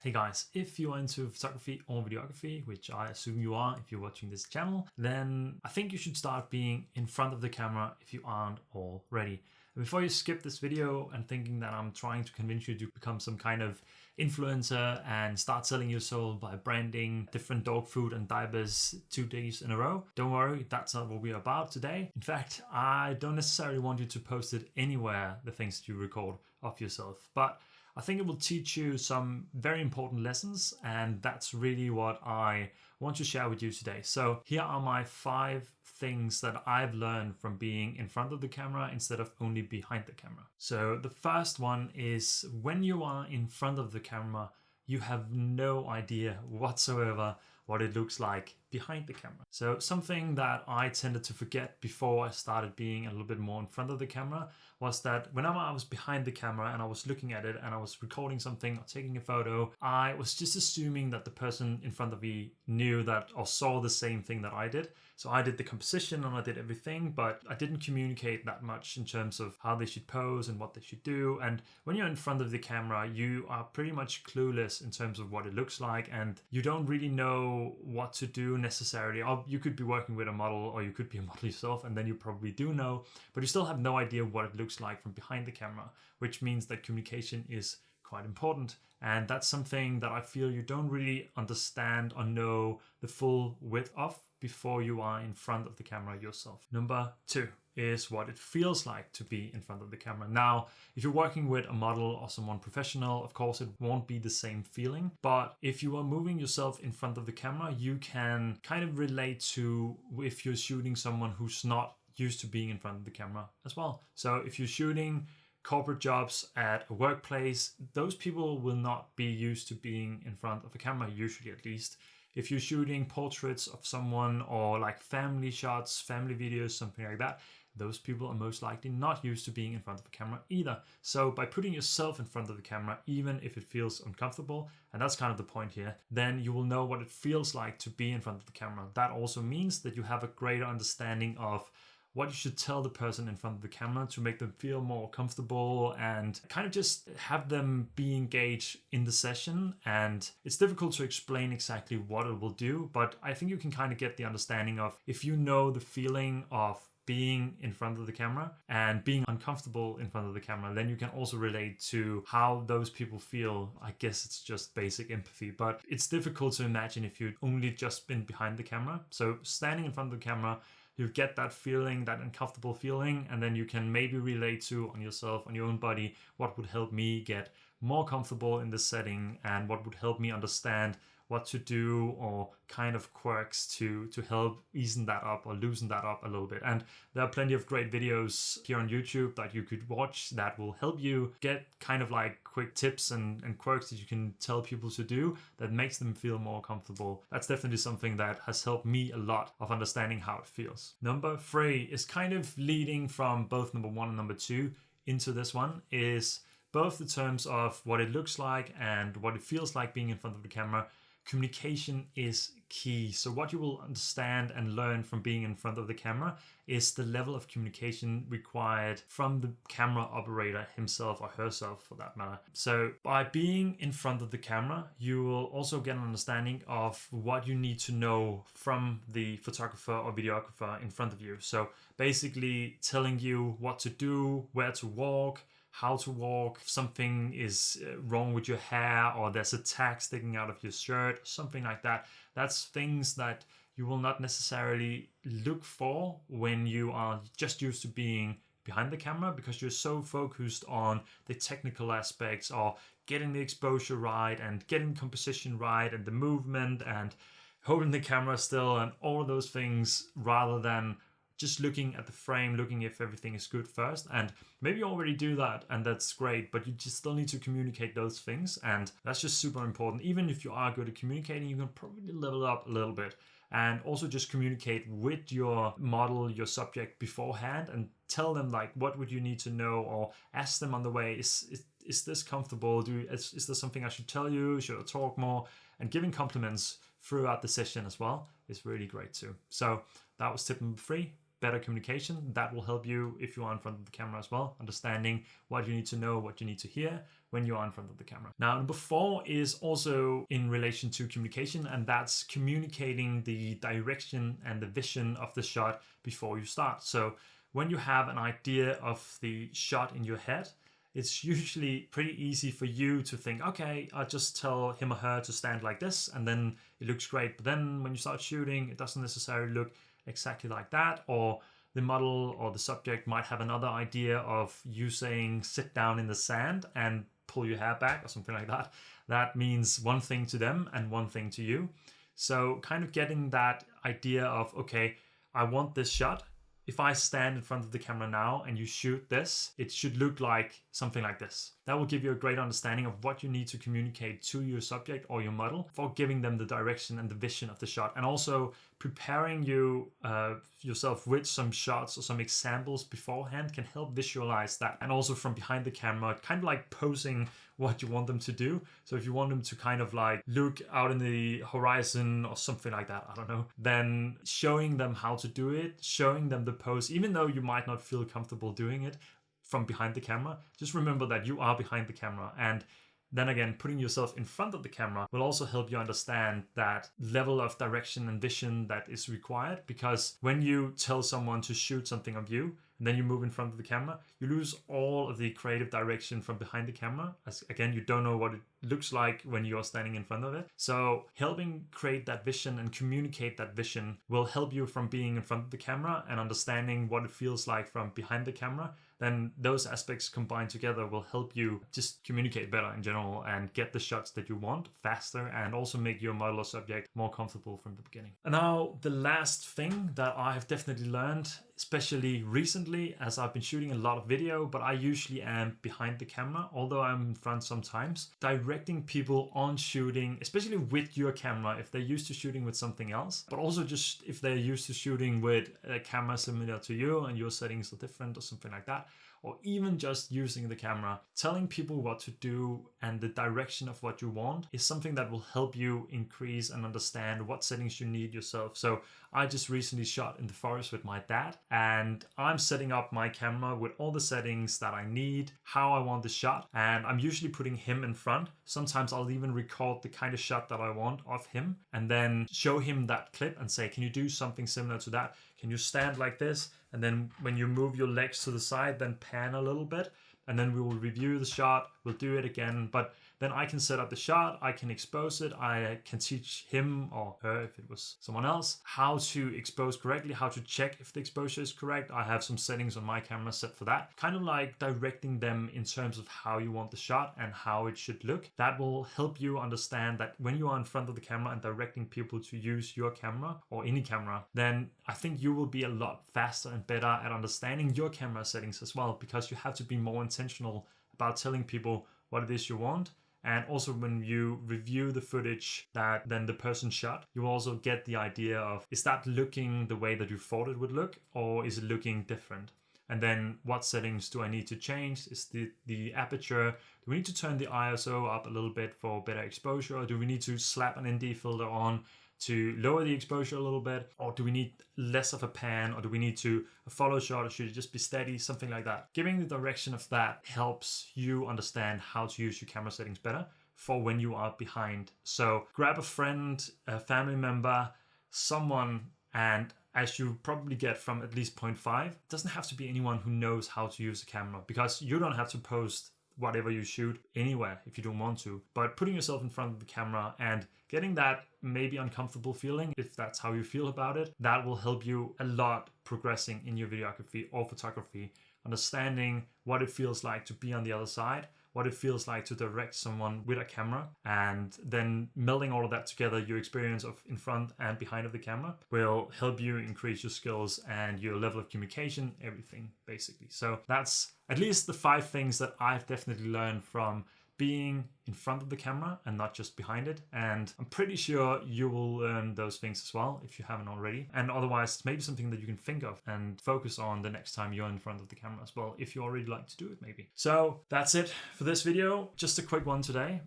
Hey guys, if you're into photography or videography, which I assume you are if you're watching this channel, then I think you should start being in front of the camera if you aren't already. Before you skip this video and thinking that I'm trying to convince you to become some kind of influencer and start selling your soul by branding different dog food and diapers 2 days in a row, don't worry, that's not what we're about today. In fact, I don't necessarily want you to post it anywhere, the things that you record of yourself, but I think it will teach you some very important lessons, and that's really what I want to share with you today. So here are my 5 things that I've learned from being in front of the camera instead of only behind the camera. So the first one is when you are in front of the camera, you have no idea whatsoever what it looks like behind the camera. So something that I tended to forget before I started being a little bit more in front of the camera was that whenever I was behind the camera and I was looking at it and I was recording something or taking a photo, I was just assuming that the person in front of me knew that or saw the same thing that I did. So I did the composition and I did everything, but I didn't communicate that much in terms of how they should pose and what they should do. And when you're in front of the camera, you are pretty much clueless in terms of what it looks like, and you don't really know what to do necessarily. Or you could be working with a model, or you could be a model yourself, and then you probably do know, but you still have no idea what it looks like from behind the camera, which means that communication is quite important. And that's something that I feel you don't really understand or know the full width of before you are in front of the camera yourself. Number 2 is what it feels like to be in front of the camera. Now, if you're working with a model or someone professional, of course, it won't be the same feeling. But if you are moving yourself in front of the camera, you can kind of relate to if you're shooting someone who's not used to being in front of the camera as well. So if you're shooting corporate jobs at a workplace, those people will not be used to being in front of a camera, usually at least. If you're shooting portraits of someone or like family shots, family videos, something like that, those people are most likely not used to being in front of a camera either. So by putting yourself in front of the camera, even if it feels uncomfortable, and that's kind of the point here, then you will know what it feels like to be in front of the camera. That also means that you have a greater understanding of what you should tell the person in front of the camera to make them feel more comfortable and kind of just have them be engaged in the session. And it's difficult to explain exactly what it will do, but I think you can kind of get the understanding of if you know the feeling of being in front of the camera and being uncomfortable in front of the camera, then you can also relate to how those people feel. I guess it's just basic empathy, but it's difficult to imagine if you'd only just been behind the camera. So standing in front of the camera, you get that feeling, that uncomfortable feeling, and then you can maybe relate to on yourself, on your own body, what would help me get more comfortable in this setting and what would help me understand what to do, or kind of quirks to help easen that up or loosen that up a little bit. And there are plenty of great videos here on YouTube that you could watch that will help you get kind of like quick tips and quirks that you can tell people to do that makes them feel more comfortable. That's definitely something that has helped me a lot of understanding how it feels. Number 3 is kind of leading from both number 1 and number 2 into this one, is both the terms of what it looks like and what it feels like being in front of the camera. Communication is key. So what you will understand and learn from being in front of the camera is the level of communication required from the camera operator himself or herself for that matter. So by being in front of the camera, you will also get an understanding of what you need to know from the photographer or videographer in front of you. So basically telling you what to do, where to walk, how to walk, if something is wrong with your hair or there's a tag sticking out of your shirt, something like that. That's things that you will not necessarily look for when you are just used to being behind the camera, because you're so focused on the technical aspects or getting the exposure right and getting composition right and the movement and holding the camera still and all of those things, rather than just looking at the frame, looking if everything is good first. And maybe you already do that and that's great, but you just still need to communicate those things. And that's just super important. Even if you are good at communicating, you can probably level up a little bit. And also just communicate with your model, your subject beforehand, and tell them like, what would you need to know, or ask them on the way, is this comfortable? Is there something I should tell you? Should I talk more? And giving compliments throughout the session as well is really great too. So that was tip number 3. Better communication. That will help you if you are in front of the camera as well, understanding what you need to know, what you need to hear, when you are in front of the camera. Now, number 4 is also in relation to communication, and that's communicating the direction and the vision of the shot before you start. So when you have an idea of the shot in your head, it's usually pretty easy for you to think, okay, I'll just tell him or her to stand like this, and then it looks great. But then when you start shooting, it doesn't necessarily look exactly like that, or the model or the subject might have another idea of you saying, sit down in the sand and pull your hair back or something like that. That means one thing to them and one thing to you. So kind of getting that idea of, okay, I want this shot. If I stand in front of the camera now and you shoot this, it should look like something like this. That will give you a great understanding of what you need to communicate to your subject or your model for giving them the direction and the vision of the shot, and also preparing yourself with some shots or some examples beforehand can help visualize that. And also from behind the camera, kind of like posing what you want them to do. So if you want them to kind of like look out in the horizon or something like that, I don't know, then showing them how to do it, showing them the pose, even though you might not feel comfortable doing it from behind the camera, just remember that you are behind the camera. And then again, putting yourself in front of the camera will also help you understand that level of direction and vision that is required. Because when you tell someone to shoot something of you, and then you move in front of the camera, you lose all of the creative direction from behind the camera. As again, you don't know what it looks like when you're standing in front of it. So helping create that vision and communicate that vision will help you from being in front of the camera and understanding what it feels like from behind the camera. Then those aspects combined together will help you just communicate better in general and get the shots that you want faster, and also make your model or subject more comfortable from the beginning. And now the last thing that I have definitely learned, especially recently, as I've been shooting a lot of video, but I usually am behind the camera, although I'm in front sometimes. Directing people on shooting, especially with your camera, if they're used to shooting with something else, but also just if they're used to shooting with a camera similar to you and your settings are different or something like that, or even just using the camera, telling people what to do and the direction of what you want is something that will help you increase and understand what settings you need yourself. So I just recently shot in the forest with my dad, and I'm setting up my camera with all the settings that I need, how I want the shot, and I'm usually putting him in front. Sometimes I'll even record the kind of shot that I want of him and then show him that clip and say, can you do something similar to that? Can you stand like this? And then when you move your legs to the side, then pan a little bit, and then we will review the shot. We'll do it again, but then I can set up the shot, I can expose it, I can teach him or her, if it was someone else, how to expose correctly, how to check if the exposure is correct. I have some settings on my camera set for that. Kind of like directing them in terms of how you want the shot and how it should look. That will help you understand that when you are in front of the camera and directing people to use your camera or any camera, then I think you will be a lot faster and better at understanding your camera settings as well, because you have to be more intentional about telling people what it is you want. And also when you review the footage that then the person shot, you also get the idea of, is that looking the way that you thought it would look, or is it looking different? And then what settings do I need to change? Is the aperture, do we need to turn the ISO up a little bit for better exposure? Or do we need to slap an ND filter on to lower the exposure a little bit? Or do we need less of a pan? Or do we need to a follow shot, or should it just be steady? Something like that. Giving the direction of that helps you understand how to use your camera settings better for when you are behind. So grab a friend, a family member, someone, and as you probably get from at least 0.5, it doesn't have to be anyone who knows how to use a camera, because you don't have to post whatever you shoot anywhere if you don't want to. But putting yourself in front of the camera and getting that maybe uncomfortable feeling, if that's how you feel about it, that will help you a lot progressing in your videography or photography, understanding what it feels like to be on the other side, what it feels like to direct someone with a camera, and then melding all of that together, your experience of in front and behind of the camera will help you increase your skills and your level of communication, everything basically. So that's at least the 5 things that I've definitely learned from being in front of the camera and not just behind it. And I'm pretty sure you will learn those things as well if you haven't already. And otherwise, maybe something that you can think of and focus on the next time you're in front of the camera as well, if you already like to do it maybe. So that's it for this video. Just a quick one today.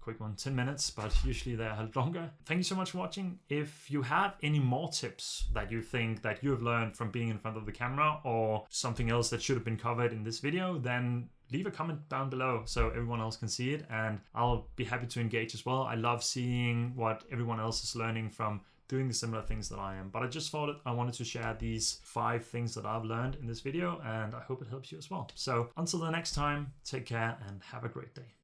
quick one, 10 minutes, but usually they're a little longer. Thank you so much for watching. If you have any more tips that you think that you have learned from being in front of the camera, or something else that should have been covered in this video, then leave a comment down below so everyone else can see it, and I'll be happy to engage as well. I love seeing what everyone else is learning from doing the similar things that I am. But I just thought I wanted to share these 5 things that I've learned in this video, and I hope it helps you as well. So until the next time, take care and have a great day.